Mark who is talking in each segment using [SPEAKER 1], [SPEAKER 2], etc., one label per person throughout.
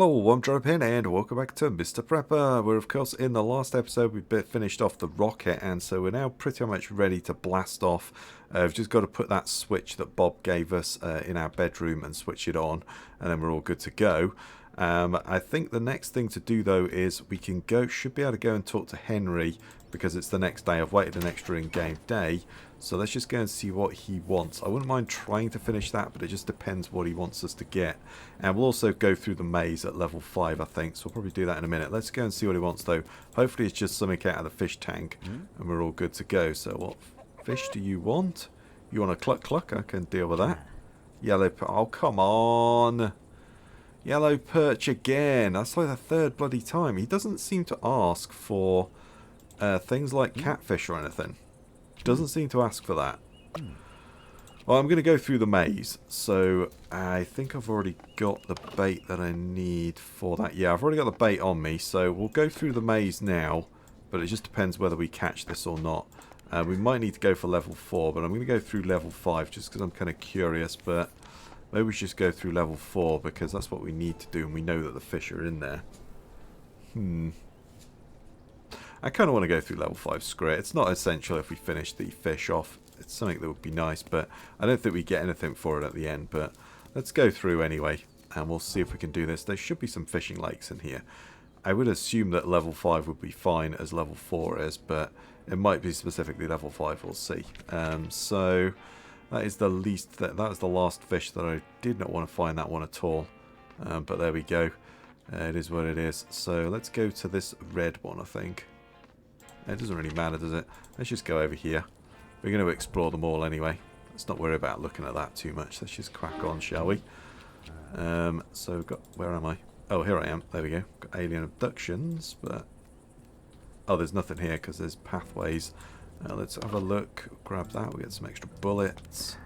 [SPEAKER 1] Hello, I'm Dropin and welcome back to Mr. Prepper. We're of course in the last episode we finished off the rocket, and so we're now pretty much ready to blast off. We've just got to put that switch that Bob gave us in our bedroom and switch it on, and then we're all good to go. I think the next thing to do though is we should be able to go and talk to Henry, because it's the next day. I've waited an extra in-game day, so let's just go and see what he wants. I wouldn't mind trying to finish that, but it just depends what he wants us to get. And we'll also go through the maze at level 5, I think, so we'll probably do that in a minute. Let's go and see what he wants though. Hopefully it's just something out of the fish tank, and we're all good to go. So what fish do you want? You want a cluck cluck? I can deal with that. Yellow oh come on. Yellow perch again. That's like the third bloody time. He doesn't seem to ask for things like catfish or anything. Doesn't seem to ask for that. Well, I'm going to go through the maze. So I think I've already got the bait that I need for that. Yeah, I've already got the bait on me. So we'll go through the maze now. But it just depends whether we catch this or not. We might need to go for level 4. But I'm going to go through level 5 just because I'm kind of curious. But maybe we should just go through level 4 because that's what we need to do. And we know that the fish are in there. I kind of want to go through level 5 script. It's not essential if we finish the fish off. It's something that would be nice, but I don't think we get anything for it at the end. But let's go through anyway, and we'll see if we can do this. There should be some fishing lakes in here. I would assume that level 5 would be fine as level 4 is, but it might be specifically level 5. We'll see. So that is the least. That was the last fish that I did not want to find that one at all. But there we go. It is what it is. So let's go to this red one, I think. It doesn't really matter, does it? Let's just go over here. We're going to explore them all anyway. Let's not worry about looking at that too much. Let's just crack on, shall we? So we've got... Where am I? Oh, here I am. There we go. Got alien abductions, but... Oh, there's nothing here because there's pathways. Let's have a look. Grab that. We'll get some extra bullets.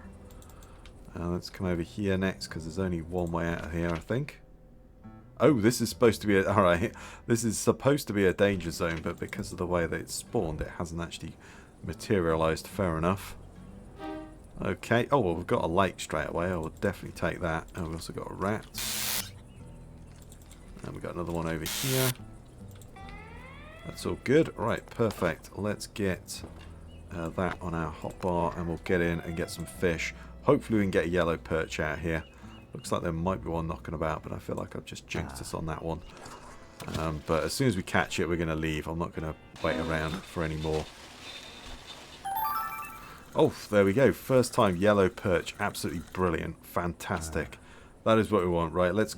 [SPEAKER 1] Let's come over here next because there's only one way out of here, I think. Oh, this is supposed to be a... Alright, this is supposed to be a danger zone, but because of the way that it's spawned, it hasn't actually materialised. Fair enough. Okay. Oh, well, we've got a lake straight away. I will definitely take that. And we've also got a rat. And we've got another one over here. That's all good. Right, perfect. Let's get that on our hotbar, and we'll get in and get some fish. Hopefully we can get a yellow perch out here. Looks like there might be one knocking about, but I feel like I've just jinxed us on that one. But as soon as we catch it, we're going to leave. I'm not going to wait around for any more. Oh, there we go. First time yellow perch. Absolutely brilliant. Fantastic. That is what we want. Right, let's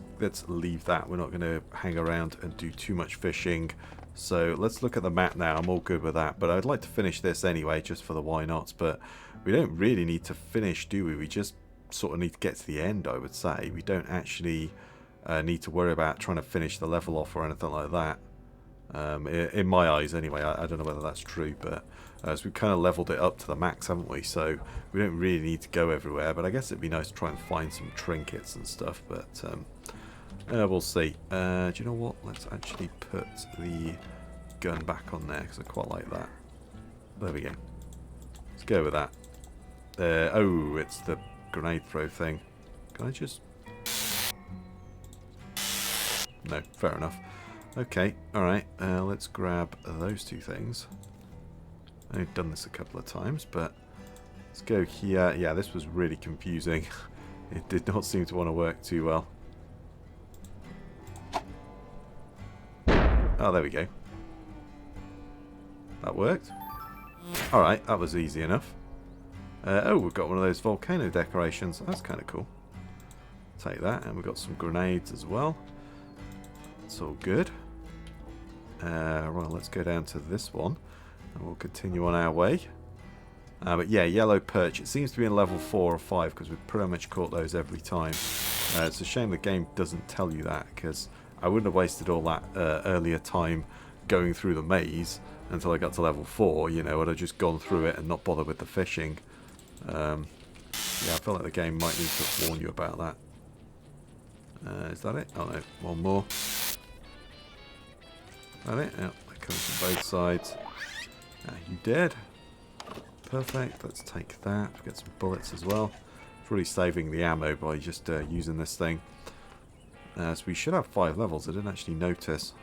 [SPEAKER 1] leave that. We're not going to hang around and do too much fishing. So let's look at the map now. I'm all good with that. But I'd like to finish this anyway, just for the why nots. But we don't really need to finish, do we? We just sort of need to get to the end, I would say. We don't actually need to worry about trying to finish the level off or anything like that. In my eyes anyway. I don't know whether that's true, but as we've kind of leveled it up to the max, haven't we? So we don't really need to go everywhere, but I guess it'd be nice to try and find some trinkets and stuff, but we'll see. Do you know what? Let's actually put the gun back on there because I quite like that. There we go. Let's go with that. Oh, it's the grenade throw thing. Can I just... No, fair enough. Okay, alright, let's grab those two things. I've done this a couple of times, but let's go here. Yeah, this was really confusing. It did not seem to want to work too well. Oh, there we go. That worked. Alright, that was easy enough. Oh, we've got one of those volcano decorations. That's kind of cool. Take that, and we've got some grenades as well. It's all good. Well, let's go down to this one, and we'll continue on our way. But yeah, yellow perch. It seems to be in level 4 or 5 because we've pretty much caught those every time. It's a shame the game doesn't tell you that, because I wouldn't have wasted all that earlier time going through the maze until I got to level 4. You know, I'd have just gone through it and not bothered with the fishing. Yeah, I feel like the game might need to warn you about that. Is that it? Oh no, one more. Is that it? Yeah, that comes from both sides. You dead? Perfect. Let's take that. Get some bullets as well. It's really saving the ammo by just using this thing. So we should have 5 levels. I didn't actually notice.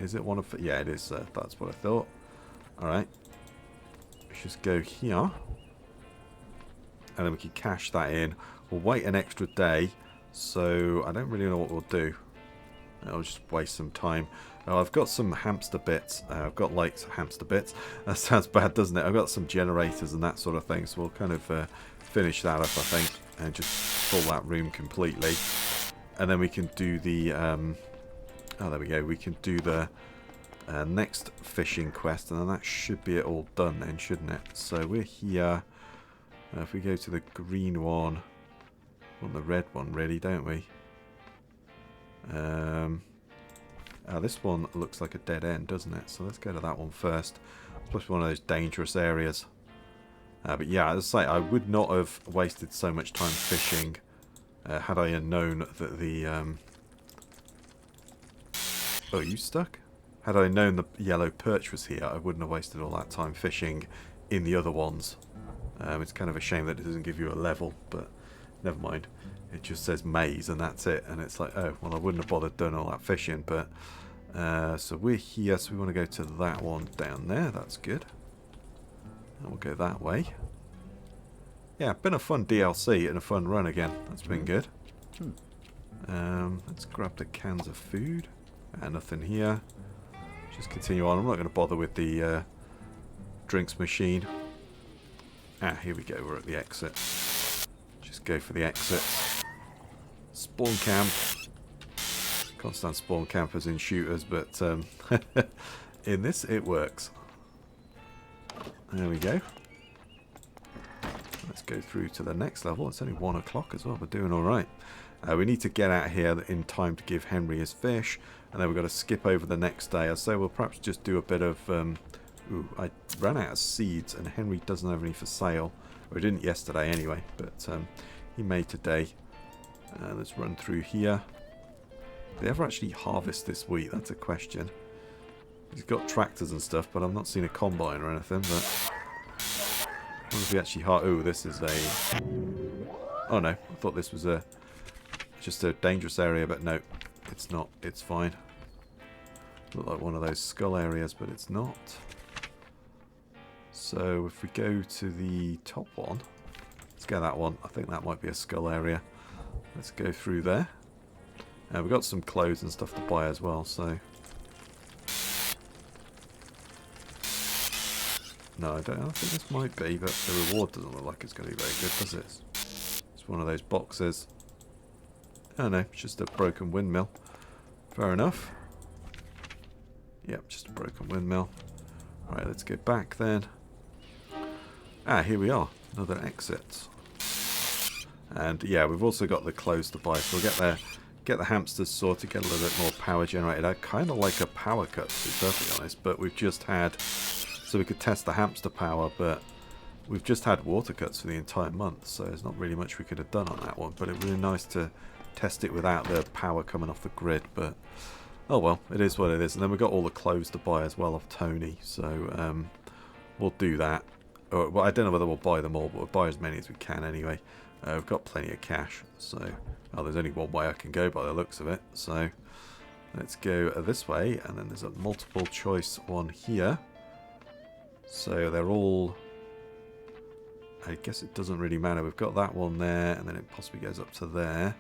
[SPEAKER 1] Is it one of... Yeah, it is. That's what I thought. Alright. Let's just go here. And then we can cash that in. We'll wait an extra day. So I don't really know what we'll do. I'll just waste some time. Oh, I've got some hamster bits. I've got like hamster bits. That sounds bad, doesn't it? I've got some generators and that sort of thing. So we'll kind of finish that up, I think. And just fill that room completely. And then we can do the... oh, there we go. We can do the next fishing quest. And then that should be it all done then, shouldn't it? So we're here. If we go to the green one... Well, the red one, really, don't we? This one looks like a dead end, doesn't it? So let's go to that one first. It's supposed to be one of those dangerous areas. But yeah, as I say, I would not have wasted so much time fishing had I known that the... Oh, are you stuck? Had I known the yellow perch was here, I wouldn't have wasted all that time fishing in the other ones. It's kind of a shame that it doesn't give you a level, but never mind. It just says maze and that's it. And it's like, oh, well, I wouldn't have bothered doing all that fishing. But so we're here, so we want to go to that one down there. That's good. And we'll go that way. Yeah, been a fun DLC and a fun run again. That's been good. Let's grab the cans of food. Nothing here. Just continue on. I'm not going to bother with the drinks machine. Here we go. We're at the exit. Just go for the exit. Spawn camp. Can't stand spawn campers in shooters, but in this it works. There we go. Let's go through to the next level. It's only 1 o'clock as well. We're doing all right. We need to get out here in time to give Henry his fish, and then we've got to skip over the next day. So we'll perhaps just do a bit of... Ooh, I ran out of seeds, and Henry doesn't have any for sale. Or he didn't yesterday anyway, but he may today. Let's run through here. Did they ever actually harvest this wheat? That's a question. He's got tractors and stuff, but I've not seen a combine or anything. But I wonder if we actually oh, this is a... Oh no, I thought this was just a dangerous area, but no, it's not. It's fine. Look like one of those skull areas, but it's not. So if we go to the top one, let's go that one. I think that might be a skull area. Let's go through there. We've got some clothes and stuff to buy as well, so... No, I think this might be, but the reward doesn't look like it's going to be very good, does it? It's one of those boxes. Oh no, it's just a broken windmill. Fair enough. Yep, just a broken windmill. Alright, let's go back then. Here we are. Another exit. And yeah, we've also got the clothes to buy, so we'll get the hamsters sorted, get a little bit more power generated. I kind of like a power cut, to be perfectly honest, but we've just had... So we could test the hamster power, but we've just had water cuts for the entire month, so there's not really much we could have done on that one. But it would be nice to test it without the power coming off the grid, but... Oh well, it is what it is. And then we've got all the clothes to buy as well of Tony, so we'll do that. Well, I don't know whether we'll buy them all, but we'll buy as many as we can anyway. We've got plenty of cash, so... Oh, there's only one way I can go by the looks of it, so... Let's go this way, and then there's a multiple choice one here. So they're all... I guess it doesn't really matter. We've got that one there, and then it possibly goes up to there.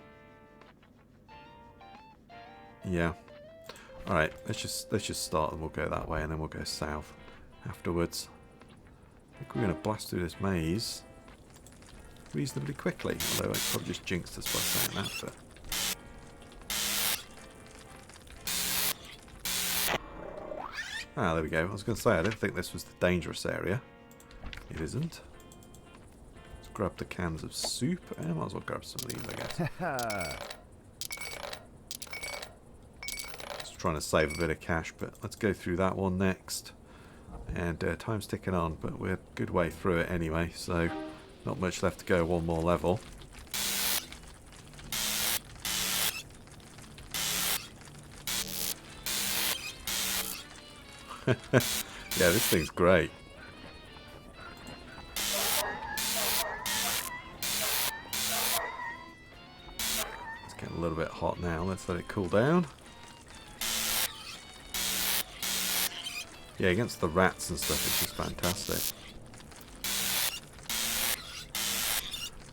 [SPEAKER 1] Yeah. Alright, let's just start and we'll go that way, and then we'll go south afterwards. I think we're going to blast through this maze reasonably quickly, although I probably just jinxed us by saying that, but... There we go. I was going to say, I didn't think this was the dangerous area. It isn't. Let's grab the cans of soup. I might as well grab some of these, I guess. Just trying to save a bit of cash, but let's go through that one next. And time's ticking on, but we're a good way through it anyway, so not much left to go, one more level. Yeah, this thing's great. Let's getting a little bit hot now. Let's let it cool down. Yeah, against the rats and stuff, it's just fantastic.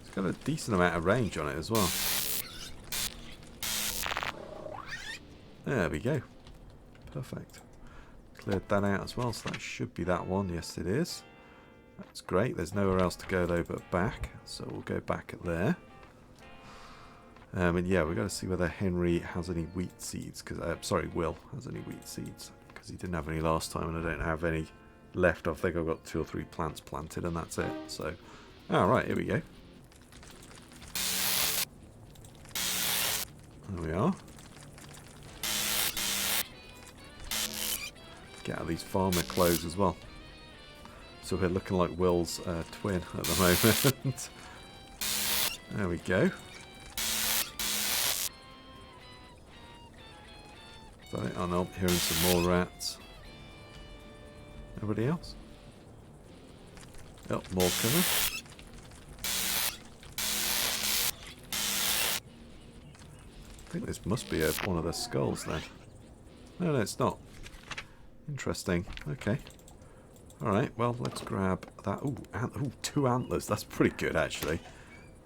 [SPEAKER 1] It's got a decent amount of range on it as well. There we go. Perfect. Cleared that out as well, so that should be that one. Yes, it is. That's great. There's nowhere else to go though but back, so we'll go back at there. And yeah, we've got to see whether Henry has any wheat seeds, because sorry, Will has any wheat seeds, because he didn't have any last time, and I don't have any left. I think I've got 2 or 3 plants planted, and that's it. So, all right, here we go. There we are. Get out of these farmer clothes as well. So we're looking like Will's twin at the moment. There we go. Is that it? Oh no, hearing some more rats. Nobody else? Oh, more coming. I think this must be one of the skulls then. No, it's not. Interesting. Okay. Alright, well, let's grab that. Ooh, 2 antlers. That's pretty good, actually.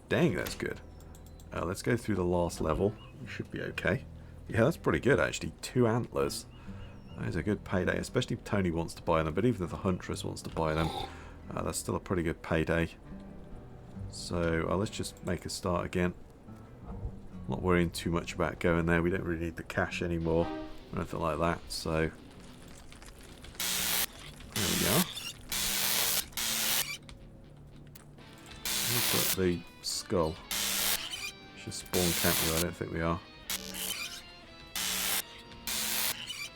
[SPEAKER 1] Dang, that's good. Let's go through the last level. We should be okay. Yeah, that's pretty good, actually. 2 antlers. That is a good payday, especially if Tony wants to buy them. But even if the Huntress wants to buy them, that's still a pretty good payday. So, let's just make a start again. Not worrying too much about going there. We don't really need the cash anymore or anything like that. So, there we are. We've got the skull. Should spawn camp with. I don't think we are.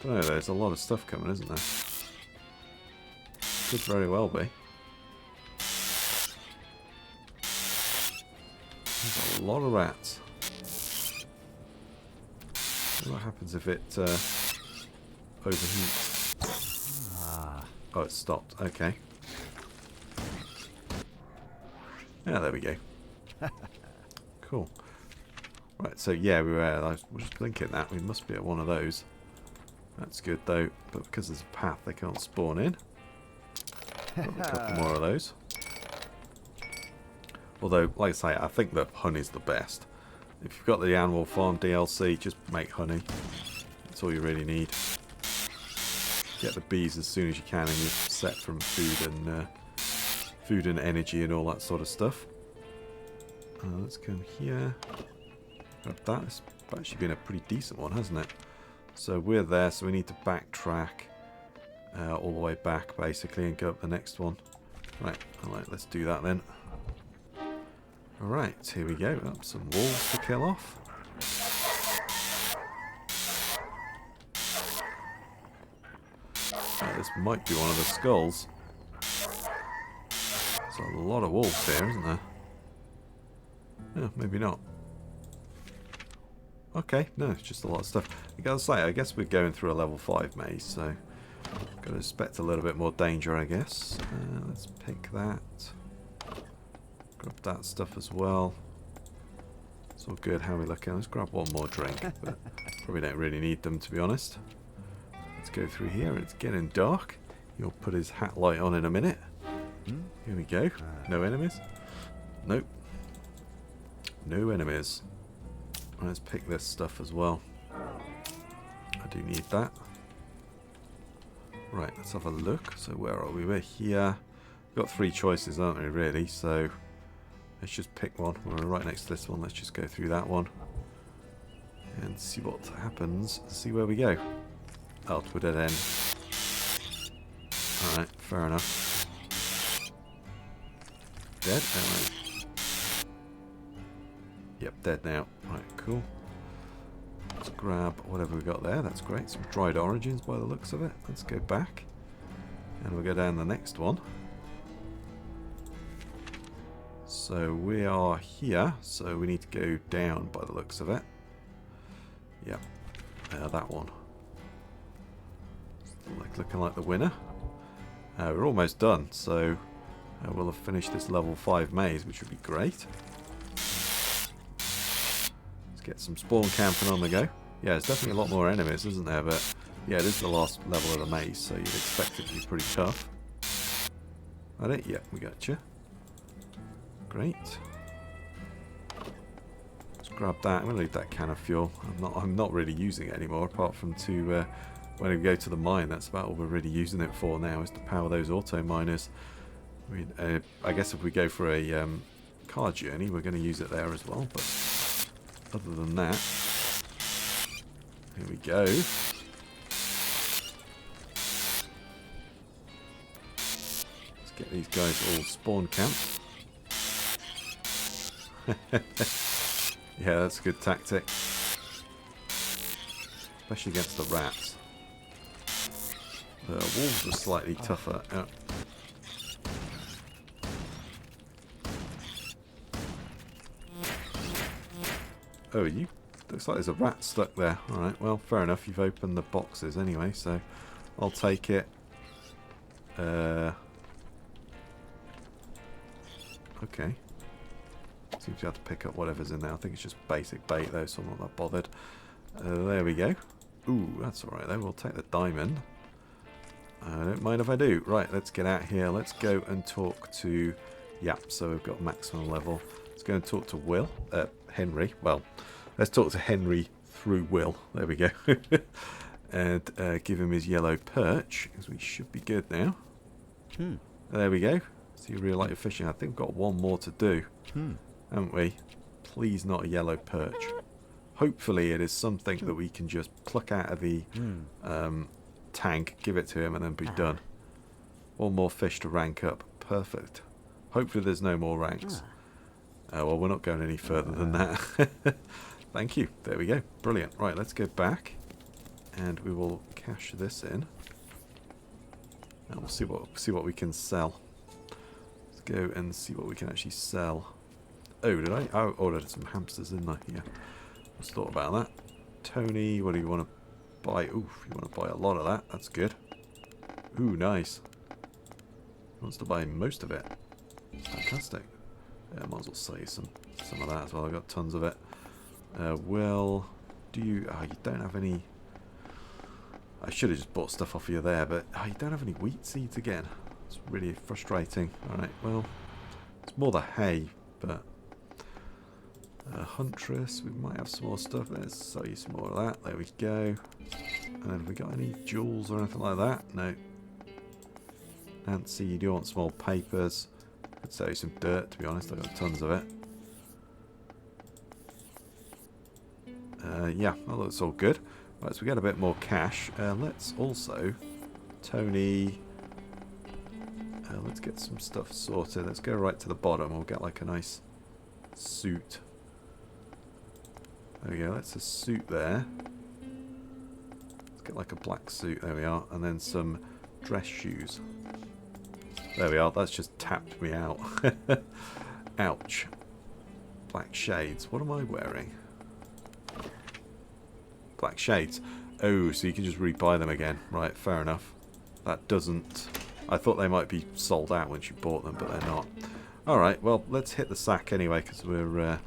[SPEAKER 1] Don't know, there's a lot of stuff coming, isn't there? Could very well be. There's a lot of rats. What happens if it overheats? Oh, it stopped. Okay. Yeah, there we go. Cool. Right, so yeah, I was just thinking that we must be at one of those. That's good though, but because there's a path, they can't spawn in. Got a couple more of those. Although, like I say, I think that honey's the best. If you've got the Animal Farm DLC, just make honey. That's all you really need. Get the bees as soon as you can, and you're set from food and energy and all that sort of stuff. Let's come here. Grab that. It's actually been a pretty decent one, hasn't it? So we're there, so we need to backtrack all the way back, basically, and go up the next one. Right, alright, let's do that then. Alright, here we go. Some wolves to kill off. This might be one of the skulls. There's a lot of wolves here, isn't there? Yeah, maybe not. Okay, no, it's just a lot of stuff. I gotta say, I guess we're going through a level 5 maze, so gotta expect a little bit more danger, I guess. Let's pick that. Grab that stuff as well. It's all good. How are we looking? Let's grab one more drink, but probably don't really need them, to be honest. Let's go through here. It's getting dark. He'll put his hat light on in a minute. Here we go. No enemies? Nope. No enemies. Let's pick this stuff as well. I do need that. Right, let's have a look. So where are we? We're here. We've got 3 choices, aren't we, really? So let's just pick one. We're right next to this one. Let's just go through that one and see what happens. See where we go. Oh, to a dead end. Alright, fair enough. Dead? Alright. Yep, dead now. Right, cool. Let's grab whatever we got there. That's great. Some dried oranges by the looks of it. Let's go back. And we'll go down the next one. So we are here. So we need to go down by the looks of it. Yep. That one. Looking like the winner. We're almost done. So we'll have finished this level 5 maze, which would be great. Let's get some spawn camping on the go. Yeah, there's definitely a lot more enemies, isn't there? But yeah, it is the last level of the maze, so you'd expect it to be pretty tough. That it? Yeah, we got you. Great. Let's grab that. I'm gonna leave that can of fuel. I'm not really using it anymore, apart from to when we go to the mine. That's about all we're really using it for now, is to power those auto miners. I mean, I guess if we go for a car journey, we're going to use it there as well. But other than that, here we go. Let's get these guys all spawn camped. Yeah, that's a good tactic. Especially against the rats. The wolves are slightly tougher. Oh, you? Looks like there's a rat stuck there. Alright, well, fair enough. You've opened the boxes anyway, so I'll take it. Okay. Seems to have to pick up whatever's in there. I think it's just basic bait though, so I'm not that bothered. There we go. Ooh, that's alright though. We'll take the diamond. I don't mind if I do. Right, let's get out here. Let's go and talk to... Yep, so we've got maximum level. Let's go and talk to Henry. Well, let's talk to Henry through Will. There we go. And give him his yellow perch, because we should be good now. There we go. So you really like your fishing. I think we've got one more to do, haven't we? Please not a yellow perch. Hopefully it is something that we can just pluck out of the tank, give it to him, and then be done. One more fish to rank up. Perfect. Hopefully there's no more ranks. Well, we're not going any further than that. Thank you. There we go. Brilliant. Right, let's go back. And we will cash this in. And we'll see what we can sell. Let's go and see what we can actually sell. Oh, did I? I ordered some hamsters, didn't I? Yeah. Just thought about that. Tony, what do you want to buy? Oof, you want to buy a lot of that. That's good. Ooh, nice. He wants to buy most of it. Fantastic. Yeah, I might as well save some of that as well. I've got tons of it. Well, do you... Oh, you don't have any... I should have just bought stuff off you there, but you don't have any wheat seeds again. It's really frustrating. Alright, well, it's more the hay, but... Huntress, we might have some more stuff. Let's sell you some more of that. There we go. And then have we got any jewels or anything like that? No. Nancy, you do want some old papers. Could sell you some dirt, to be honest. I've got tons of it. Yeah, that looks all good. Right, so we get a bit more cash. Let's also... Tony... let's get some stuff sorted. Let's go right to the bottom. We'll get like a nice suit. There we go. That's a suit there. Let's get like a black suit. There we are. And then some dress shoes. There we are. That's just tapped me out. Ouch. Black shades. What am I wearing? Black shades. Oh, so you can just rebuy them again. Right, fair enough. That doesn't... I thought they might be sold out when you bought them, but they're not. Alright, well, let's hit the sack anyway, because we're...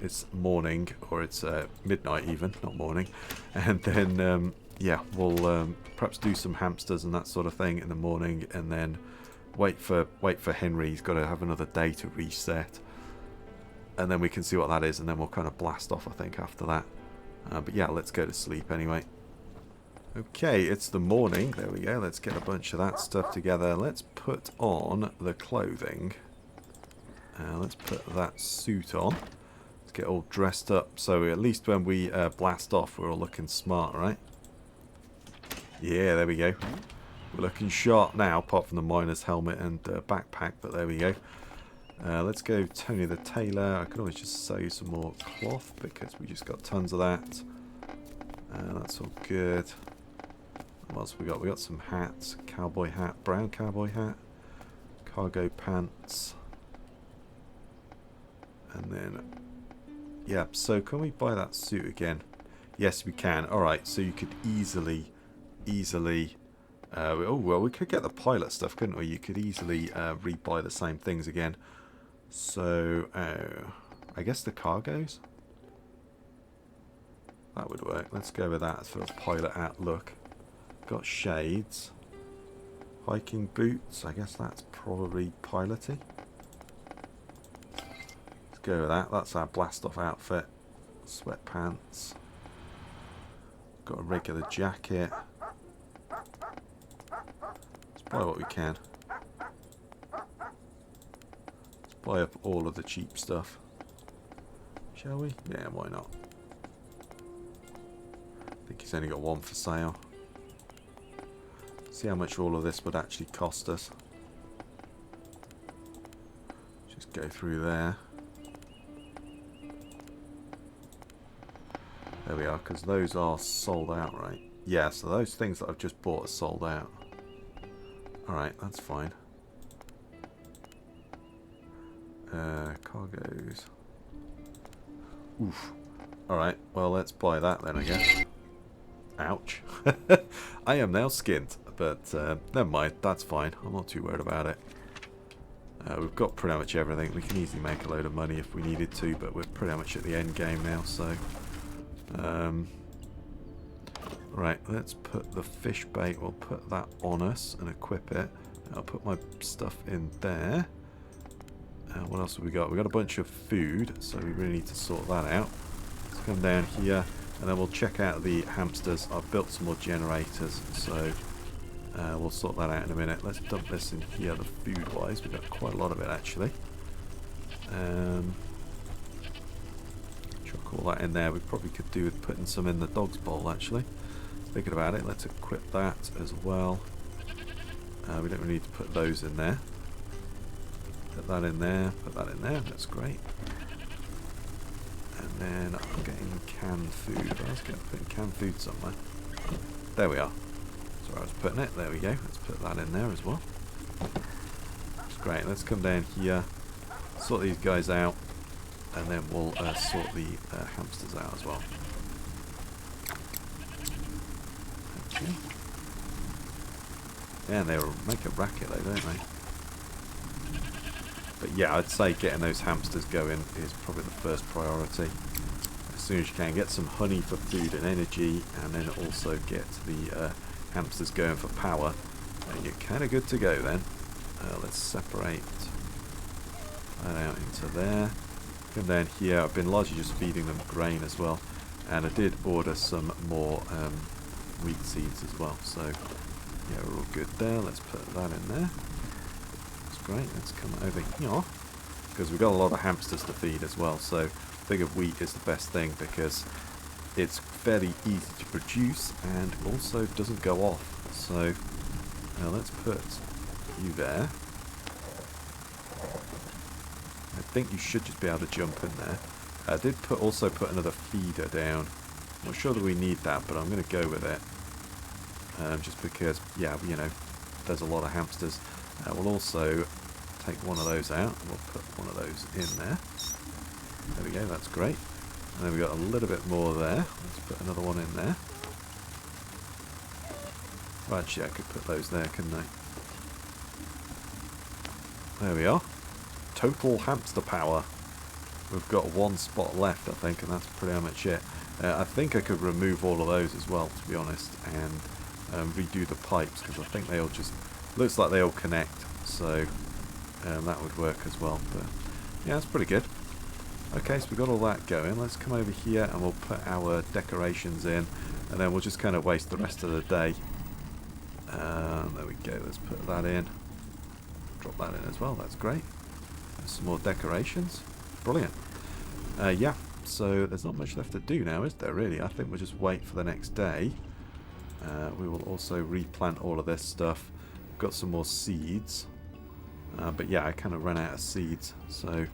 [SPEAKER 1] it's morning, or it's midnight even, not morning. And then, yeah, we'll perhaps do some hamsters and that sort of thing in the morning, and then wait for Henry. He's got to have another day to reset. And then we can see what that is, and then we'll kind of blast off, I think, after that. But yeah, let's go to sleep anyway. Okay, it's the morning. There we go. Let's get a bunch of that stuff together. Let's put on the clothing. Let's put that suit on. Let's get all dressed up, so at least when we blast off, we're all looking smart, right? Yeah, there we go. We're looking sharp now, apart from the miner's helmet and backpack, but there we go. Let's go Tony the Tailor. I could always just sell you some more cloth, because we just got tons of that. That's all good. What else we got? We got some hats. Cowboy hat, brown cowboy hat. Cargo pants. And then... yeah, so can we buy that suit again? Yes, we can. Alright, so you could easily... oh, well, we could get the pilot stuff, couldn't we? You could easily rebuy the same things again. So, I guess the cargoes? That would work. Let's go with that for a pilot outlook. Got shades. Hiking boots. I guess that's probably piloty. Let's go with that. That's our blast off outfit. Sweatpants. Got a regular jacket. Let's buy what we can. Let's buy up all of the cheap stuff. Shall we? Yeah, why not? I think he's only got one for sale. See how much all of this would actually cost us. Just go through there. There we are, because those are sold out, right? Yeah, so those things that I've just bought are sold out. Alright, that's fine. Cargoes. Oof. Alright, well, let's buy that then, I guess. Ouch. I am now skinned, but never mind, that's fine. I'm not too worried about it. We've got pretty much everything. We can easily make a load of money if we needed to, but we're pretty much at the end game now, so... right, let's put the fish bait. We'll put that on us and equip it. I'll put my stuff in there. What else have we got? We've got a bunch of food, so we really need to sort that out. Let's come down here, and then we'll check out the hamsters. I've built some more generators, so we'll sort that out in a minute. Let's dump this in here, the food-wise. We've got quite a lot of it, actually. Chuck all that in there. We probably could do with putting some in the dog's bowl, actually. Thinking about it, let's equip that as well. We don't really need to put those in there. Put that in there, put that in there, that's great. And then I'm getting canned food. I was going to put canned food somewhere. There we are. That's where I was putting it. There we go. Let's put that in there as well. That's great. Let's come down here, sort these guys out, and then we'll sort the hamsters out as well. Okay. Yeah, they make a racket though, don't they? But yeah, I'd say getting those hamsters going is probably the first priority. As soon as you can, get some honey for food and energy, and then also get the hamsters going for power, and you're kind of good to go then. Let's separate that out into there. Come down here. I've been largely just feeding them grain as well, and I did order some more wheat seeds as well. So yeah, we're all good there. Let's put that in there. Great, let's come over here because we've got a lot of hamsters to feed as well, so I think of wheat is the best thing because it's fairly easy to produce and also doesn't go off. So let's put you there. I think you should just be able to jump in there. I did also put another feeder down. I'm not sure that we need that, but I'm going to go with it just because, yeah, you know, there's a lot of hamsters. We'll also take one of those out. We'll put one of those in there. There we go, that's great. And then we've got a little bit more there. Let's put another one in there. Well, actually, I could put those there, couldn't I? There we are. Total hamster power. We've got one spot left, I think, and that's pretty much it. I think I could remove all of those as well, to be honest, and redo the pipes, because I think they all just... looks like they all connect, so that would work as well. But yeah, that's pretty good. Okay, so we've got all that going. Let's come over here and we'll put our decorations in, and then we'll just kind of waste the rest of the day. There we go, let's put that in. Drop that in as well, that's great. There's some more decorations. Brilliant. Yeah, so there's not much left to do now, is there really? I think we'll just wait for the next day. We will also replant all of this stuff. Got some more seeds, but yeah, I kind of ran out of seeds, so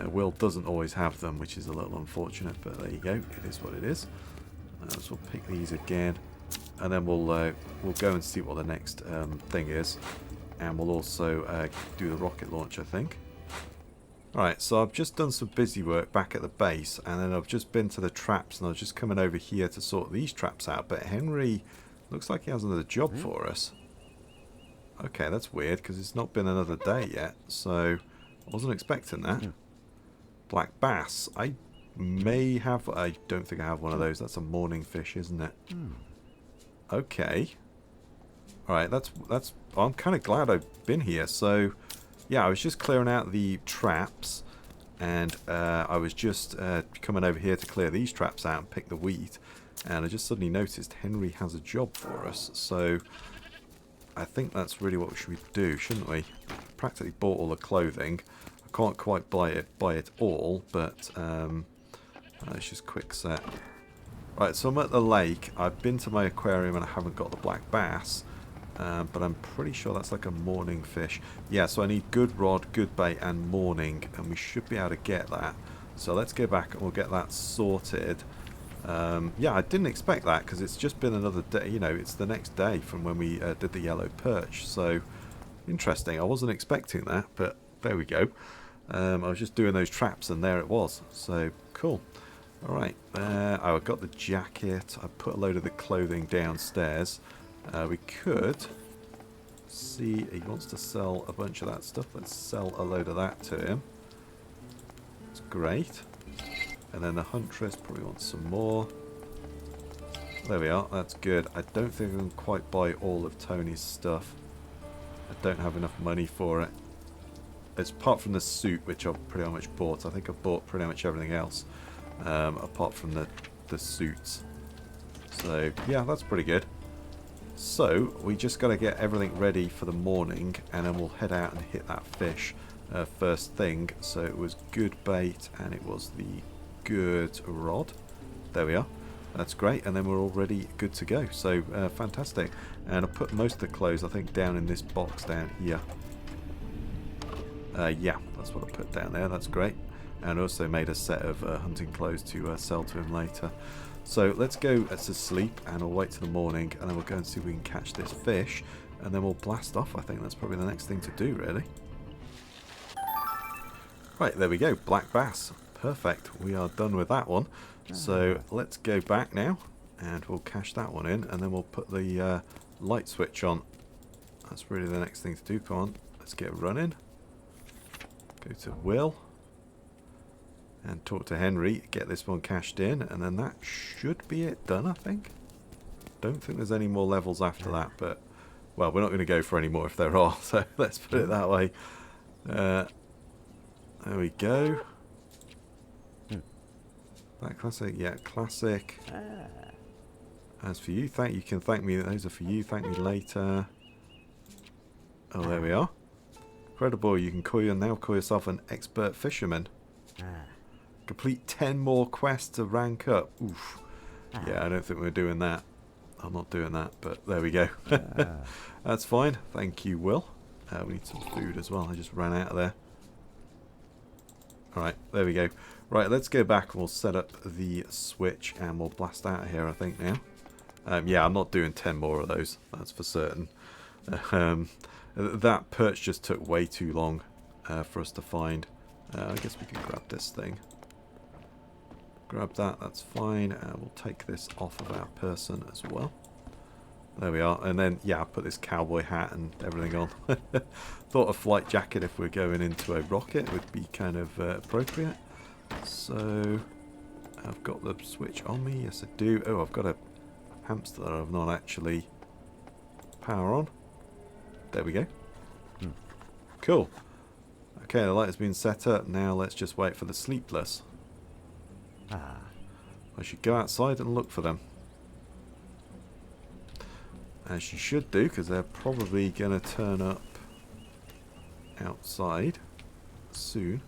[SPEAKER 1] Will doesn't always have them, which is a little unfortunate, but there you go, it is what it is. So we'll pick these again, and then we'll go and see what the next thing is, and we'll also do the rocket launch, I think. Alright, so I've just done some busy work back at the base, and then I've just been to the traps, and I was just coming over here to sort these traps out, but Henry looks like he has another job for us. Okay, that's weird, because it's not been another day yet, so I wasn't expecting that. Black bass. I may have... I don't think I have one of those. That's a morning fish, isn't it? Okay. Alright, that's... I'm kind of glad I've been here. So, yeah, I was just clearing out the traps. And I was just coming over here to clear these traps out and pick the wheat. And I just suddenly noticed Henry has a job for us. So I think that's really what we should do, shouldn't we? Practically bought all the clothing. I can't quite buy it all, but let's just quick set. Right, so I'm at the lake. I've been to my aquarium and I haven't got the black bass. But I'm pretty sure that's like a morning fish. Yeah, so I need good rod, good bait, and morning, and we should be able to get that. So let's go back and we'll get that sorted. Yeah, I didn't expect that because it's just been another day. You know, it's the next day from when we did the yellow perch. So interesting. I wasn't expecting that, but there we go. I was just doing those traps, and there it was. So cool. All right. I got the jacket. I put a load of the clothing downstairs. We could see he wants to sell a bunch of that stuff. Let's sell a load of that to him. That's great. And then the huntress probably wants some more. There we are. That's good. I don't think I can quite buy all of Tony's stuff. I don't have enough money for it. It's apart from the suit, which I've pretty much bought. I think I've bought pretty much everything else, apart from the suits. So yeah, that's pretty good. So we just got to get everything ready for the morning, and then we'll head out and hit that fish first thing. So it was good bait, and it was the good rod. There we are. That's great, and then we're already good to go. So fantastic. And I put most of the clothes, I think, down in this box down here. Yeah, that's what I put down there. That's great. And also made a set of hunting clothes to sell to him later. So let's go to sleep, and we'll wait till the morning, and then we'll go and see if we can catch this fish, and then we'll blast off. I think that's probably the next thing to do, really. Right, there we go. Black bass. Perfect. We are done with that one. So let's go back now, and we'll cash that one in, and then we'll put the light switch on. That's really the next thing to do. Come on, let's get running. Go to Will. And talk to Henry, get this one cashed in, and then that should be it done, I think. Don't think there's any more levels after that, but, well, we're not going to go for any more if there are, so let's put it that way. There we go. That classic, yeah, classic. As for you, you can thank me, those are for you, thank me later. Oh, there we are. Incredible, you can now call yourself an expert fisherman. Complete 10 more quests to rank up. Oof. Yeah, I don't think we're doing that. I'm not doing that, but there we go. That's fine. Thank you, Will. We need some food as well. I just ran out of there. Alright, there we go. Right, let's go back and we'll set up the switch and we'll blast out of here, I think, now. Yeah, I'm not doing 10 more of those. That's for certain. That perch just took way too long for us to find. I guess we can grab this thing. Grab that, that's fine. We'll take this off of our person as well. There we are. And then, yeah, I'll put this cowboy hat and everything on. Thought a flight jacket if we're going into a rocket would be kind of appropriate. So, I've got the switch on me. Yes, I do. Oh, I've got a hamster that I've not actually power on. There we go. Cool. Okay, the light has been set up. Now let's just wait for the sleepless. I should go outside and look for them. As you should do, because they're probably going to turn up outside soon.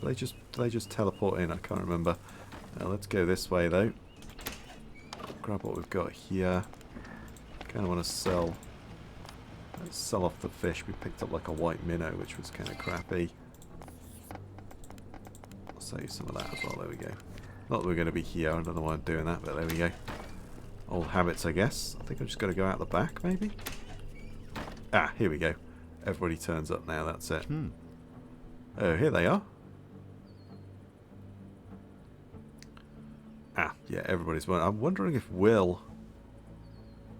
[SPEAKER 1] Do they just teleport in? I can't remember. Let's go this way though. Grab what we've got here. Kind of want to sell. Let's sell off the fish. We picked up like a white minnow, which was kind of crappy. I'll sell you some of that as well. There we go. Not that we're going to be here. I don't know why I'm doing that, but there we go. Old habits, I guess. I think I'm just going to go out the back, maybe. Ah, here we go. Everybody turns up now. That's it. Oh, here they are. Ah, yeah, everybody's one. I'm wondering if Will...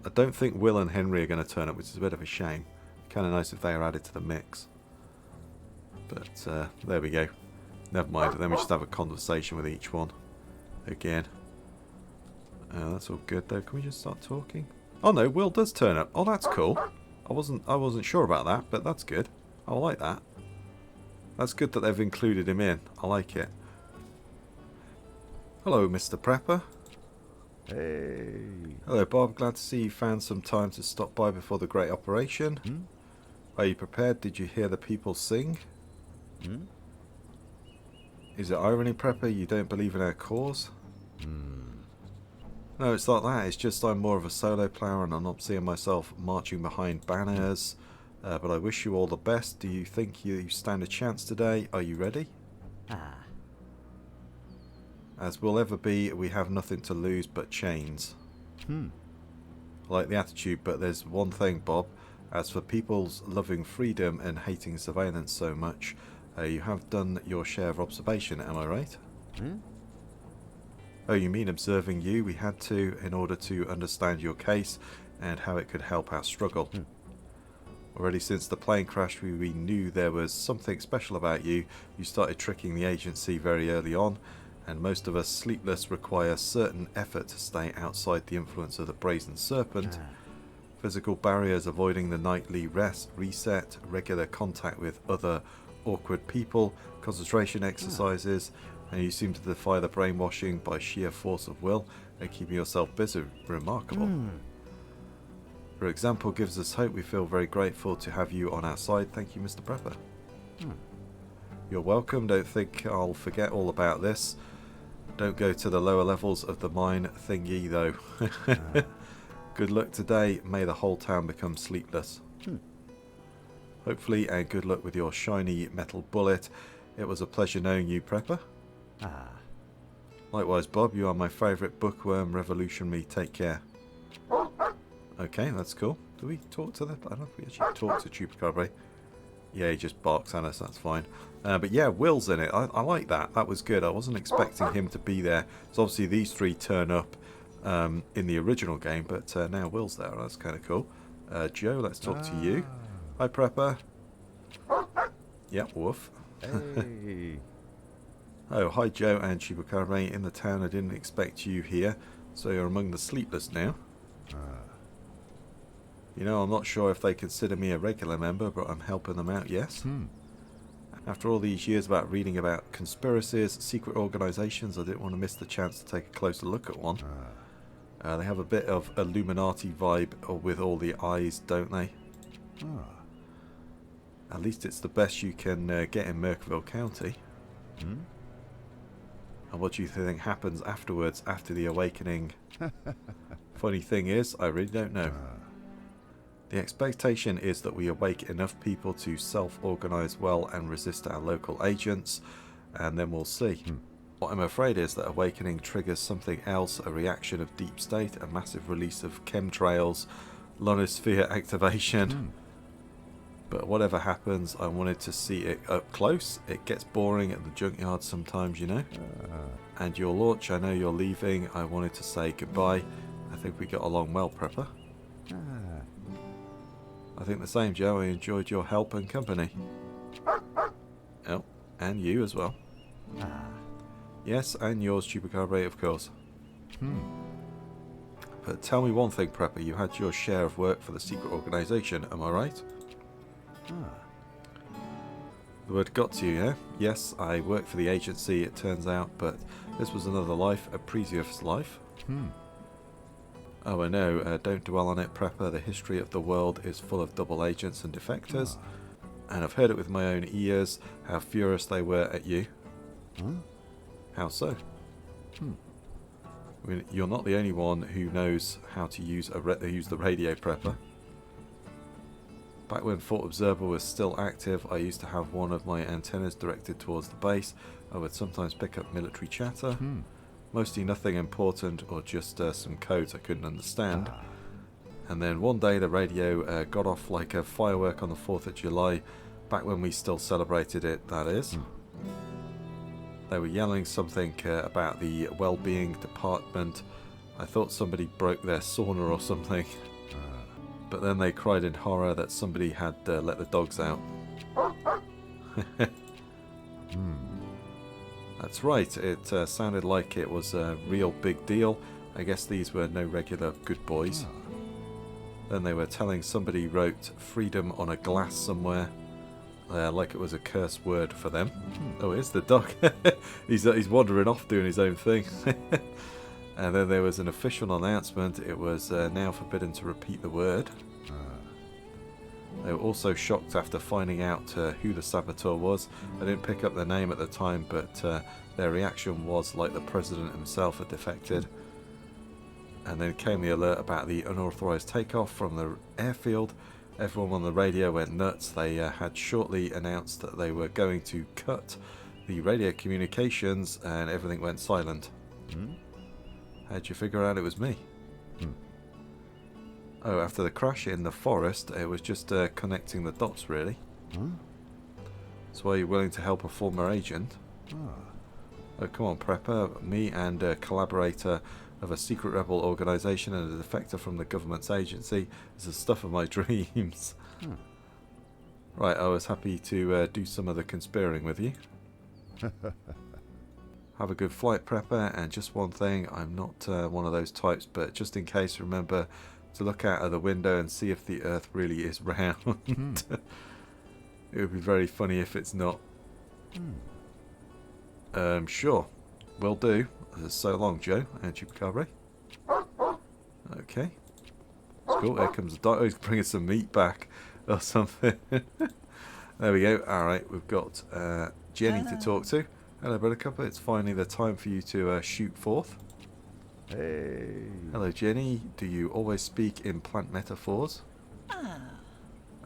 [SPEAKER 1] I don't think Will and Henry are going to turn up, which is a bit of a shame. Kind of nice if they are added to the mix. But there we go. Never mind, then we just have a conversation with each one. Again. That's all good though. Can we just start talking? Oh no, Will does turn up. Oh, that's cool. I wasn't sure about that, but that's good. I like that. That's good that they've included him in. I like it. Hello, Mr. Prepper.
[SPEAKER 2] Hey.
[SPEAKER 1] Hello, Bob. Glad to see you found some time to stop by before the great operation. Are you prepared? Did you hear the people sing? Is it irony, Prepper? You don't believe in our cause? No, it's like that. It's just I'm more of a solo player and I'm not seeing myself marching behind banners. But I wish you all the best. Do you think you stand a chance today? Are you ready? As we'll ever be, we have nothing to lose but chains. I like the attitude, but there's one thing, Bob. As for people's loving freedom and hating surveillance so much, you have done your share of observation, am I right? Oh, you mean observing you? We had to in order to understand your case and how it could help our struggle. Already since the plane crash, we knew there was something special about you. You started tricking the agency very early on, and most of us sleepless require certain effort to stay outside the influence of the brazen serpent. Physical barriers, avoiding the nightly rest, reset, regular contact with other awkward people, concentration exercises, and you seem to defy the brainwashing by sheer force of will and keeping yourself busy. Remarkable. Your example gives us hope. We feel very grateful to have you on our side. Thank you, Mr. Prepper. You're welcome. Don't think I'll forget all about this. Don't go to the lower levels of the mine thingy, though. Good luck today. May the whole town become sleepless. Hopefully, and good luck with your shiny metal bullet. It was a pleasure knowing you, Prepper. Likewise, Bob. You are my favourite bookworm revolutionary. Take care. Okay, that's cool. Do we talk to the... I don't know if we actually talk to Chupacabra. Yeah, he just barks at us. That's fine. But yeah, Will's in it. I like that. That was good. I wasn't expecting him to be there. So obviously these three turn up in the original game, but now Will's there. That's kind of cool. Joe, let's talk to you. Hi, Prepper. Yep, woof.
[SPEAKER 2] Hey.
[SPEAKER 1] Oh, hi, Joe and Chupacabra. In the town, I didn't expect you here. So you're among the sleepless now. You know, I'm not sure if they consider me a regular member, but I'm helping them out, yes? After all these years about reading about conspiracies, secret organisations, I didn't want to miss the chance to take a closer look at one. They have a bit of Illuminati vibe with all the eyes, don't they? At least it's the best you can get in Merkville County. And what do you think happens afterwards, after the awakening? Funny thing is, I really don't know. The expectation is that we awake enough people to self-organise well and resist our local agents, and then we'll see. What I'm afraid is that awakening triggers something else, a reaction of deep state, a massive release of chemtrails, ionosphere activation. But whatever happens, I wanted to see it up close. It gets boring at the junkyard sometimes, you know. And your launch, I know you're leaving. I wanted to say goodbye. I think we got along well, Prepper. I think the same, Joe. I enjoyed your help and company. Oh, and you as well. Yes, and yours, Chupacabra, of course. But tell me one thing, Prepper. You had your share of work for the secret organisation, am I right? The word got to you, yeah? Yes, I worked for the agency, it turns out, but this was another life, a previous life. Oh, I know. Don't dwell on it, Prepper. The history of the world is full of double agents and defectors. And I've heard it with my own ears, how furious they were at you. How so? I mean, you're not the only one who knows how to use the radio, Prepper. Back when Fort Observer was still active, I used to have one of my antennas directed towards the base. I would sometimes pick up military chatter. Mostly nothing important or just some codes I couldn't understand. And then one day the radio got off like a firework on the 4th of July, back when we still celebrated it, that is. They were yelling something about the well-being department. I thought somebody broke their sauna or something. But then they cried in horror that somebody had let the dogs out. That's right, it sounded like it was a real big deal. I guess these were no regular good boys. Then they were telling somebody wrote freedom on a glass somewhere, like it was a curse word for them. Oh, here's the dog. He's wandering off doing his own thing. And then there was an official announcement. It was now forbidden to repeat the word. They were also shocked after finding out who the saboteur was. I didn't pick up their name at the time, but their reaction was like the president himself had defected. And then came the alert about the unauthorized takeoff from the airfield. Everyone on the radio went nuts. They had shortly announced that they were going to cut the radio communications, and everything went silent. How'd you figure out it was me? Oh, after the crash in the forest, it was just connecting the dots, really. So are you willing to help a former agent? Oh, come on, Prepper. Me and a collaborator of a secret rebel organisation and a defector from the government's agency is the stuff of my dreams. Right, I was happy to do some of the conspiring with you. Have a good flight, Prepper, and just one thing, I'm not one of those types, but just in case, remember to look out of the window and see if the Earth really is round. It would be very funny if it's not. Sure, will do. So long, Joe. And Chupacabra. Okay. Cool, here comes the dog. Oh, he's bringing some meat back or something. There we go. Alright, we've got Jenny to talk to. Hello, Buttercup. It's finally the time for you to shoot forth.
[SPEAKER 2] Hey.
[SPEAKER 1] Hello, Jenny. Do you always speak in plant metaphors?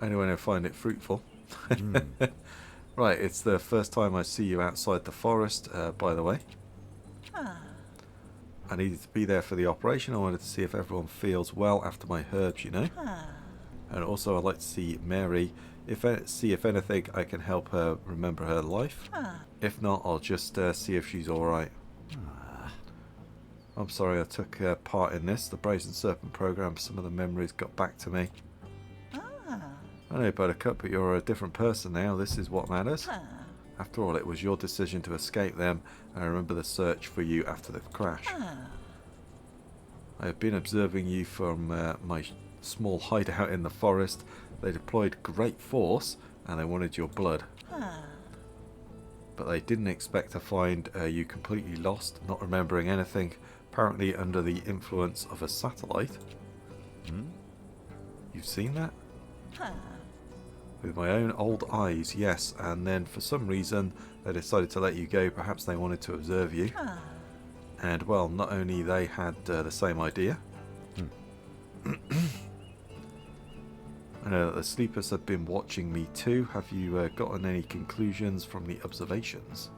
[SPEAKER 1] Only when I find it fruitful. Right, it's the first time I see you outside the forest, by the way. I needed to be there for the operation. I wanted to see if everyone feels well after my herbs, you know. And also I'd like to see Mary, see if anything I can help her remember her life. If not, I'll just see if she's alright. I'm sorry I took part in this. The Brazen Serpent program, some of the memories got back to me. I know, Buttercup, but you're a different person now. This is what matters. After all, it was your decision to escape them, and I remember the search for you after the crash. I have been observing you from my small hideout in the forest. They deployed great force, and they wanted your blood. But they didn't expect to find you completely lost, not remembering anything, apparently under the influence of a satellite. You've seen that? With my own old eyes, yes, and then for some reason they decided to let you go. Perhaps they wanted to observe you. And well, not only they had the same idea. I know that the sleepers have been watching me too. Have you gotten any conclusions from the observations?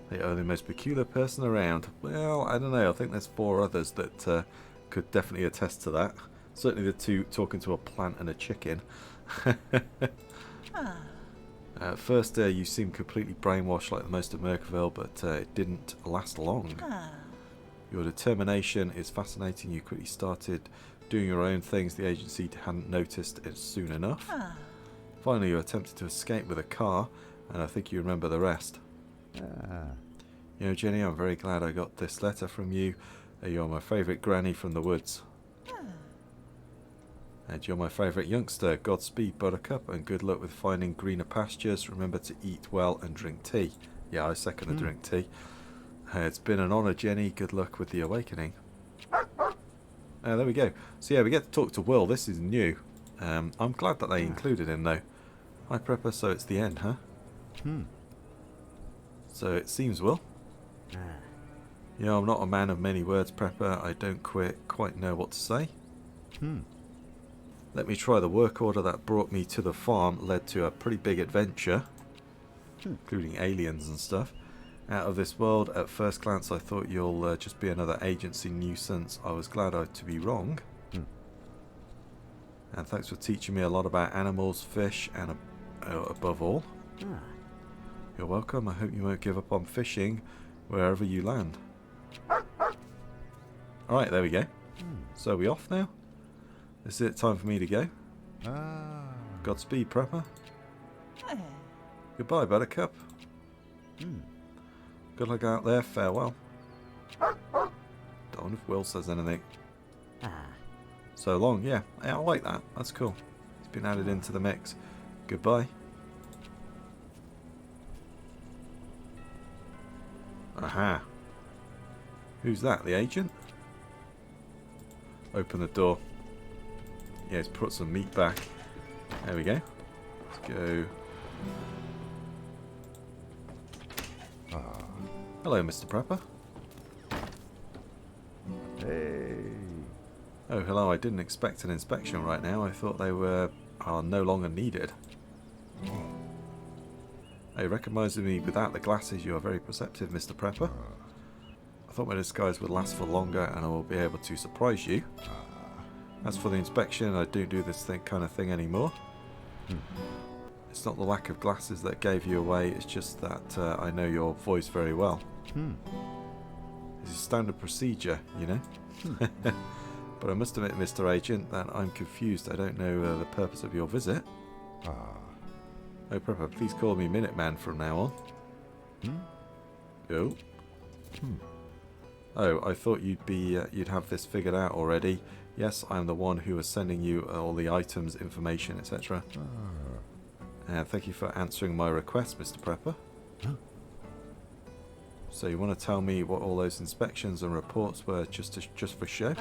[SPEAKER 1] They are the most peculiar person around. Well, I don't know. I think there's 4 others that could definitely attest to that. Certainly the 2 talking to a plant and a chicken. At first you seemed completely brainwashed like the most of Merkerville, but it didn't last long. Your determination is fascinating. You quickly started doing your own things the agency hadn't noticed it soon enough. Finally you attempted to escape with a car, and I think you remember the rest. You know, Jenny, I'm very glad I got this letter from you. You're my favourite granny from the woods. And you're my favourite youngster. Godspeed, Buttercup, and good luck with finding greener pastures. Remember to eat well and drink tea. Yeah, I second the drink tea. It's been an honour, Jenny. Good luck with the awakening. There we go. So yeah, we get to talk to Will. This is new. I'm glad that they included him, though. Hi, Prepper. So it's the end, huh? So it seems, Will. You know, I'm not a man of many words, Prepper. I don't quite know what to say. Let me try. The work order that brought me to the farm led to a pretty big adventure, including aliens and stuff. Out of this world. At first glance I thought you'll just be another agency nuisance. I was glad to be wrong. And thanks for teaching me a lot about animals, fish, and above all. You're welcome. I hope you won't give up on fishing wherever you land. Alright, there we go. So are we off now? Is it time for me to go? Godspeed, Prepper. Goodbye, Buttercup. Good luck out there. Farewell. Don't know if Will says anything. So long. Yeah, I like that. That's cool. It's been added into the mix. Goodbye. Aha. Who's that? The agent? Open the door. Yeah, let's put some meat back. There we go. Let's go. Hello, Mr. Prepper.
[SPEAKER 2] Hey.
[SPEAKER 1] Oh, hello. I didn't expect an inspection right now. I thought they are no longer needed. I recognise me without the glasses. You are very perceptive, Mr. Prepper. I thought my disguise would last for longer and I will be able to surprise you. As for the inspection, I don't do this kind of thing anymore. It's not the lack of glasses that gave you away, it's just that I know your voice very well. This is standard procedure, you know. But I must admit, Mr. Agent, that I'm confused. I don't know the purpose of your visit. Oh, Prepper, please call me Minuteman from now on. Oh. Oh, I thought you'd have this figured out already. Yes, I'm the one who was sending you all the items, information, etc. Thank you for answering my request, Mr. Prepper. So you want to tell me what all those inspections and reports were just for show?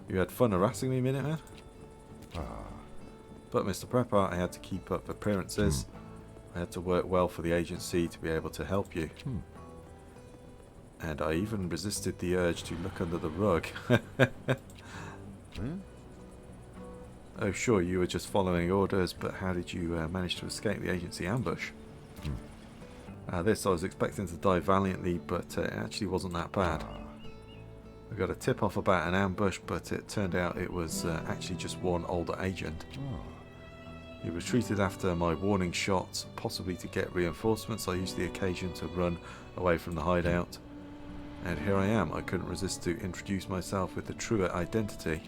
[SPEAKER 1] You had fun harassing me, Minuteman? But Mr. Prepper, I had to keep up appearances. I had to work well for the agency to be able to help you. And I even resisted the urge to look under the rug. Oh, sure, you were just following orders, but how did you manage to escape the agency ambush? This, I was expecting to die valiantly, but it actually wasn't that bad. I got a tip-off about an ambush, but it turned out it was actually just one older agent. He retreated after my warning shots, possibly to get reinforcements. I used the occasion to run away from the hideout. And here I am. I couldn't resist to introduce myself with the truer identity.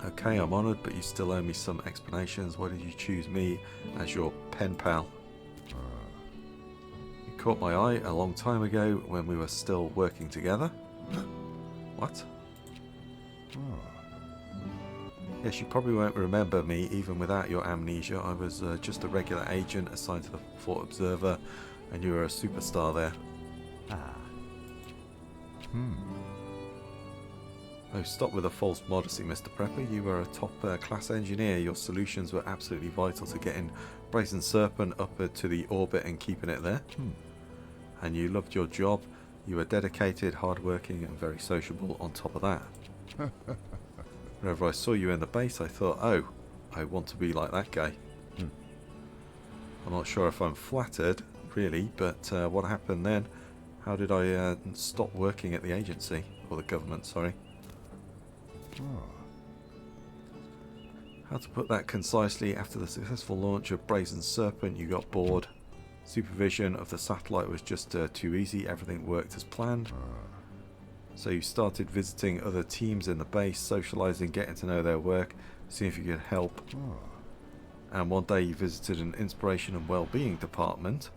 [SPEAKER 1] Okay, I'm honoured, but you still owe me some explanations. Why did you choose me as your pen pal? You caught my eye a long time ago when we were still working together. What? Yes, you probably won't remember me even without your amnesia. I was just a regular agent assigned to the Fort Observer, and you were a superstar there. Oh, stop with the false modesty, Mr. Prepper. You were a top-class engineer. Your solutions were absolutely vital to getting Brazen Serpent up to the orbit and keeping it there. And you loved your job. You were dedicated, hard-working, and very sociable on top of that. Whenever I saw you in the base, I thought, oh, I want to be like that guy. I'm not sure if I'm flattered, really, but what happened then? How did I stop working at the agency? Or the government, sorry. How to put that concisely, after the successful launch of Brazen Serpent, you got bored. Supervision of the satellite was just too easy, everything worked as planned. So you started visiting other teams in the base, socializing, getting to know their work, seeing if you could help. And one day you visited an inspiration and well-being department.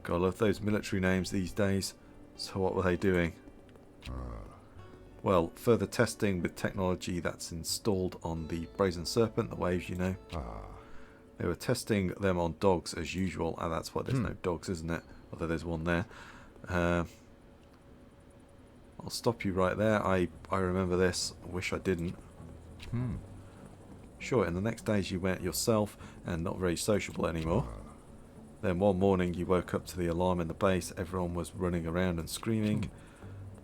[SPEAKER 1] God, I love those military names these days. So what were they doing? Well, further testing with technology that's installed on the Brazen Serpent, the waves, you know. They were testing them on dogs as usual, and that's why there's no dogs, isn't it? Although there's one there. I'll stop you right there. I remember this. I wish I didn't. Sure, in the next days you went yourself and not very sociable anymore. Then one morning you woke up to the alarm in the base. Everyone was running around and screaming.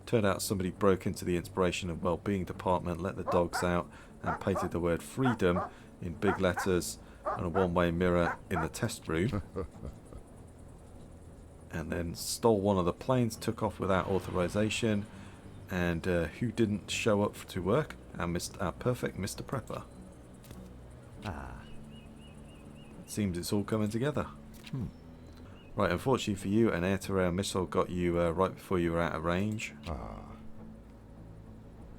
[SPEAKER 1] Turned out somebody broke into the Inspiration and Wellbeing department, let the dogs out, and painted the word freedom in big letters on a one-way mirror in the test room. And then stole one of the planes, took off without authorization. And who didn't show up to work? Our perfect Mr. Prepper. It seems it's all coming together. Right, unfortunately for you, an air-to-air missile got you right before you were out of range.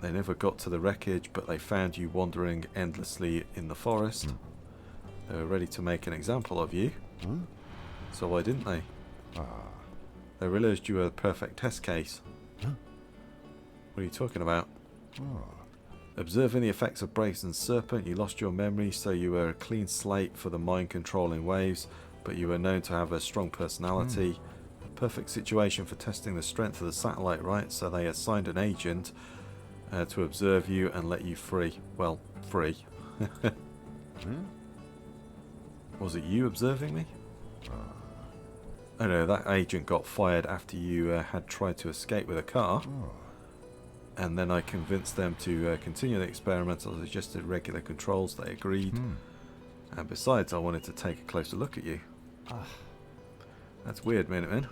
[SPEAKER 1] They never got to the wreckage, but they found you wandering endlessly in the forest. They were ready to make an example of you. So why didn't they? They realised you were the perfect test case.
[SPEAKER 2] Huh?
[SPEAKER 1] What are you talking about?
[SPEAKER 2] Oh.
[SPEAKER 1] Observing the effects of Brazen Serpent, you lost your memory, so you were a clean slate for the mind-controlling waves, but you were known to have a strong personality. A perfect situation for testing the strength of the satellite, right? So they assigned an agent to observe you and let you free. Well, free. Was it you observing me? Oh no, that agent got fired after you had tried to escape with a car. And then I convinced them to continue the experiment. I suggested regular controls. They agreed. And besides, I wanted to take a closer look at you. That's weird, Minuteman.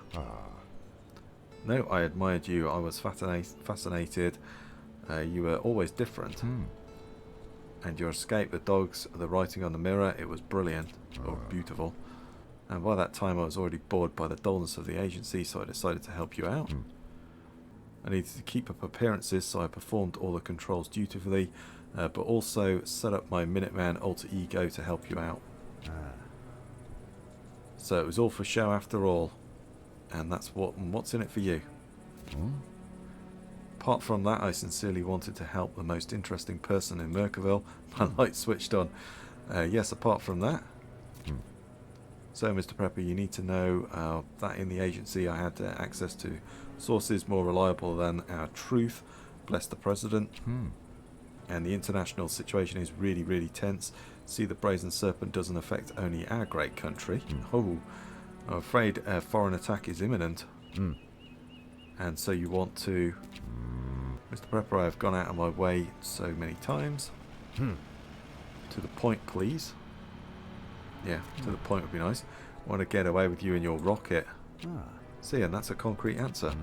[SPEAKER 1] No, I admired you. I was fascinated. You were always different. And your escape, the dogs, the writing on the mirror, it was brilliant. Or beautiful. And by that time I was already bored by the dullness of the agency, so I decided to help you out. I needed to keep up appearances, so I performed all the controls dutifully, but also set up my Minuteman alter ego to help you out. So it was all for show after all, and that's what's in it for you. Apart from that, I sincerely wanted to help the most interesting person in Merkerville. My light switched on. Yes, apart from that. So, Mr. Prepper, you need to know that in the agency I had access to sources more reliable than our truth. Bless the President. And the international situation is really, really tense. See, the Brazen Serpent doesn't affect only our great country. Oh, I'm afraid a foreign attack is imminent. And so you want to... Mr. Prepper, I have gone out of my way so many times. To the point, please. Yeah, to the point would be nice. I want to get away with you in your rocket. See, and that's a concrete answer.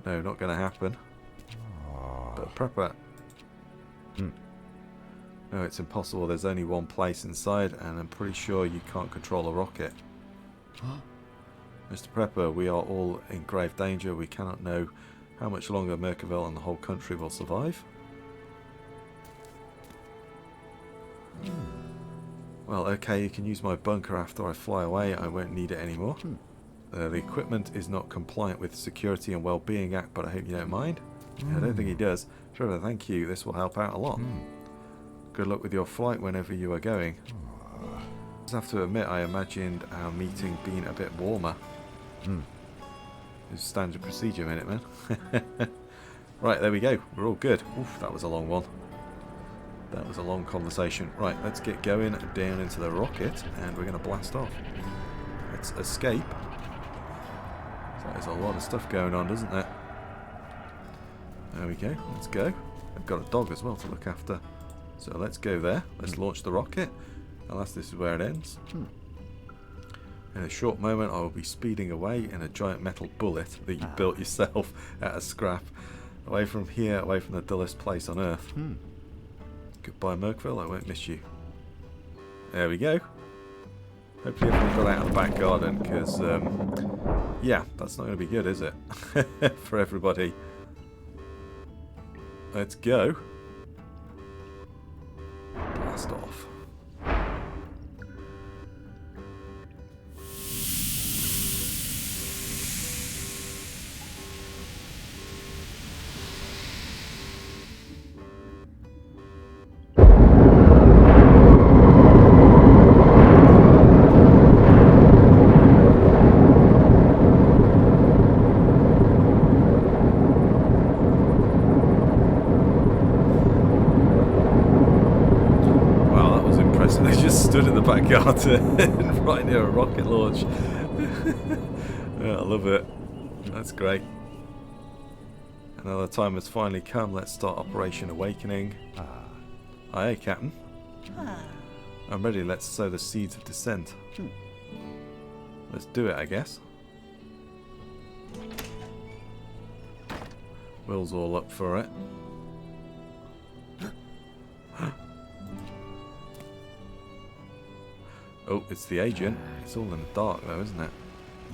[SPEAKER 1] No, not going to happen. But Prepper... No, it's impossible. There's only one place inside, and I'm pretty sure you can't control a rocket. Mr. Prepper, we are all in grave danger. We cannot know how much longer Merkerville and the whole country will survive. Well, okay, you can use my bunker after I fly away. I won't need it anymore. The equipment is not compliant with Security and Wellbeing Act, but I hope you don't mind. I don't think he does. Trevor, thank you. This will help out a lot. Good luck with your flight whenever you are going. I just have to admit, I imagined our meeting being a bit warmer. It's standard procedure, Minuteman. Right, there we go. We're all good. Oof, that was a long one. That was a long conversation. Right, let's get going down into the rocket, and we're going to blast off. Let's escape. So there's a lot of stuff going on, doesn't there? There we go. Let's go. I've got a dog as well to look after. So let's go there. Let's launch the rocket. Unless this is where it ends. In a short moment, I will be speeding away in a giant metal bullet that you built yourself out of scrap. Away from here, away from the dullest place on Earth. Goodbye, Merkville. I won't miss you. There we go. Hopefully everyone got out of the back garden, because, yeah, that's not going to be good, is it? For everybody. Let's go. Blast off. Stood in the back garden right near a rocket launch. Yeah, I love it. That's great. Another time has finally come. Let's start Operation Awakening. Aye, Captain. I'm ready. Let's sow the seeds of descent. Let's do it, I guess. Will's all up for it. Oh, it's the agent. It's all in the dark though, isn't it?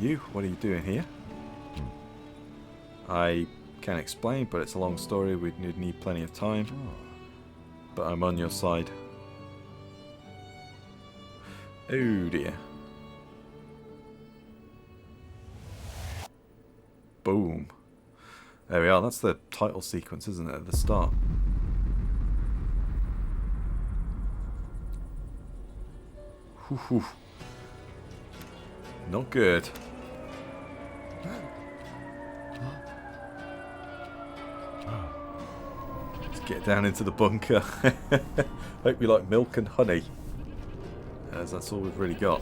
[SPEAKER 1] You, what are you doing here? I can't explain, but it's a long story. We'd need plenty of time. But I'm on your side. Oh dear. Boom. There we are. That's the title sequence, isn't it, at the start? Whew. Not good. Let's get down into the bunker. Hope you like milk and honey, as that's all we've really got.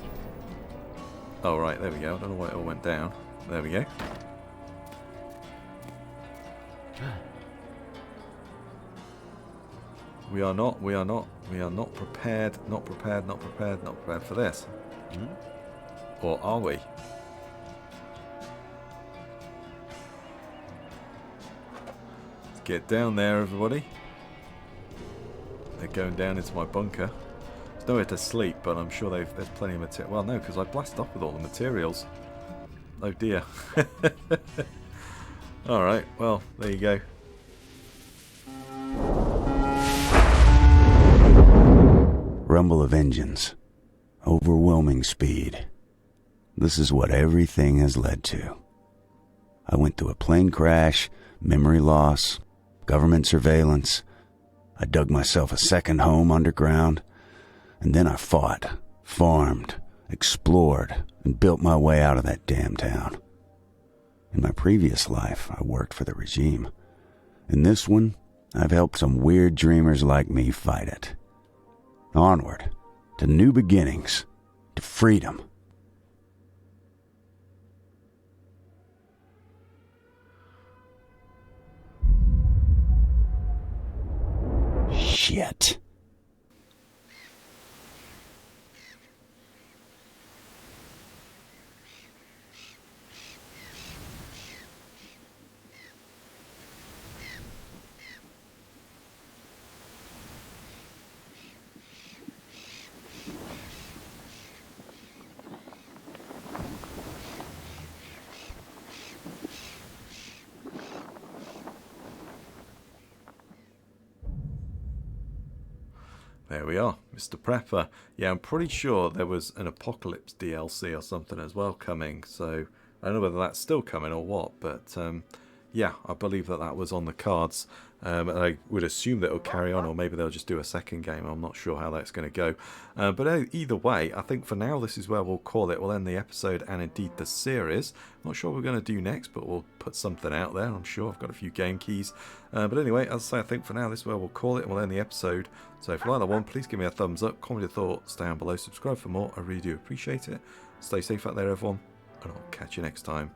[SPEAKER 1] Oh, right, there we go. I don't know why it all went down. There we go. We are not prepared, not prepared for this. Or are we? Let's get down there, everybody. They're going down into my bunker. There's nowhere to sleep, but I'm sure there's plenty of material. Well, no, because I blasted off with all the materials. Oh dear. Alright, well, there you go.
[SPEAKER 3] Rumble of engines. Overwhelming speed. This is what everything has led to. I went through a plane crash, memory loss, government surveillance. I dug myself a second home underground, and then I fought, farmed, explored, and built my way out of that damn town. In my previous life, I worked for the regime. In this one, I've helped some weird dreamers like me fight it. Onward, to new beginnings, to freedom. Shit.
[SPEAKER 1] There we are, Mr. Prepper. Yeah, I'm pretty sure there was an Apocalypse DLC or something as well coming, so I don't know whether that's still coming or what, but yeah, I believe that was on the cards. And I would assume that it'll carry on, or maybe they'll just do a second game. I'm not sure how that's going to go. But either way, I think for now this is where we'll call it. We'll end the episode and indeed the series. Not sure what we're going to do next, but we'll put something out there. I'm sure I've got a few game keys. But anyway, as I say, I think for now this is where we'll call it and we'll end the episode. So if you like that one, please give me a thumbs up, comment your thoughts down below, subscribe for more. I really do appreciate it. Stay safe out there, everyone, and I'll catch you next time.